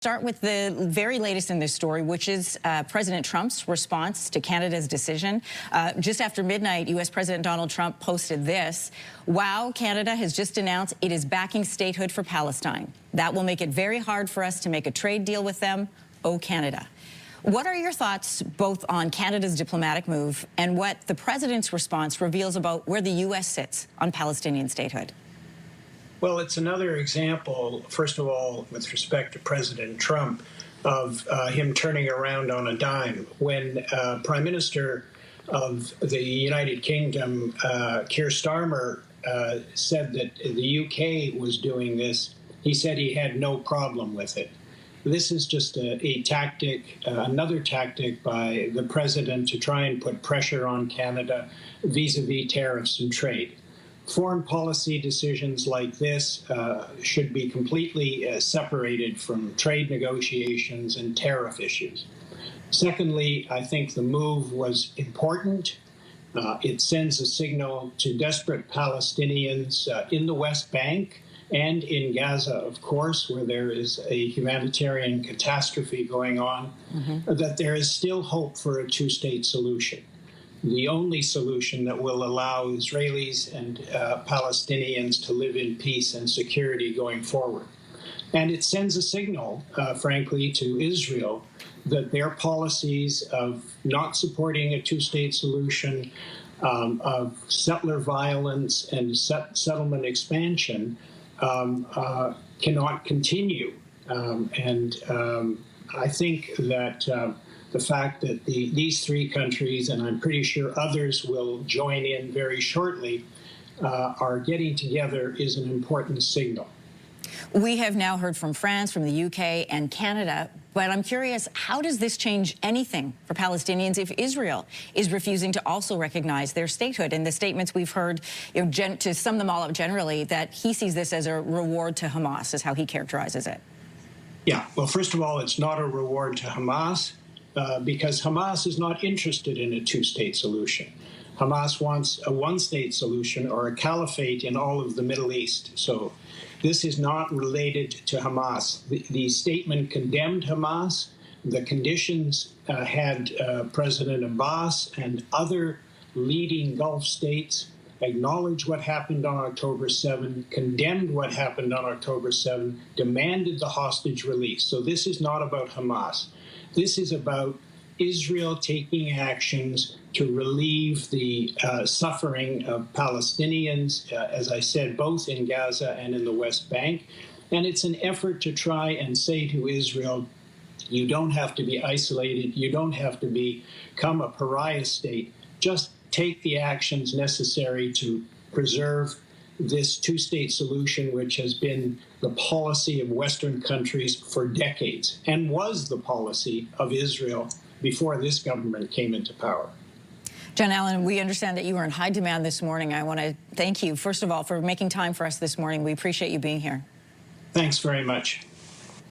Start with the very latest in this story, which is President Trump's response to Canada's decision. Just after midnight, U.S. President Donald Trump posted this: "Wow, Canada has just announced it is backing statehood for Palestine. That will make it very hard for us to make a trade deal with them. Oh, Canada." What are your thoughts both on Canada's diplomatic move and what the president's response reveals about where the U.S. sits on Palestinian statehood? Well, it's another example, first of all, with respect to President Trump, of him turning around on a dime. When Prime Minister of the United Kingdom, Keir Starmer, said that the UK was doing this, he said he had no problem with it. This is just a tactic, another tactic by the president to try and put pressure on Canada vis-a-vis tariffs and trade. Foreign policy decisions like this should be completely separated from trade negotiations and tariff issues. Secondly, I think the move was important. It sends a signal to desperate Palestinians in the West Bank and in Gaza, of course, where there is a humanitarian catastrophe going on, that there is still hope for a two-state solution. The only solution that will allow Israelis and Palestinians to live in peace and security going forward. And it sends a signal, frankly, to Israel that their policies of not supporting a two-state solution, of settler violence and settlement expansion cannot continue. I think that the fact that these three countries, and I'm pretty sure others will join in very shortly, are getting together is an important signal. We have now heard from France, from the UK and Canada, but I'm curious, how does this change anything for Palestinians if Israel is refusing to also recognize their statehood? In the statements we've heard, to sum them all up generally, that he sees this as a reward to Hamas, is how he characterizes it. Yeah, well, first of all, it's not a reward to Hamas. Because Hamas is not interested in a two-state solution. Hamas wants a one-state solution or a caliphate in all of the Middle East. So this is not related to Hamas. The statement condemned Hamas. The conditions had President Abbas and other leading Gulf states acknowledge what happened on October 7, condemned what happened on October 7, demanded the hostage release. So this is not about Hamas. This is about Israel taking actions to relieve the suffering of Palestinians, as I said, both in Gaza and in the West Bank. And it's an effort to try and say to Israel, you don't have to be isolated, you don't have to become a pariah state. Just take the actions necessary to preserve this two-state solution, which has been the policy of Western countries for decades and was the policy of Israel before this government came into power. Jon Allen, we understand that you were in high demand this morning. I want to thank you, first of all, for making time for us this morning. We appreciate you being here. Thanks very much.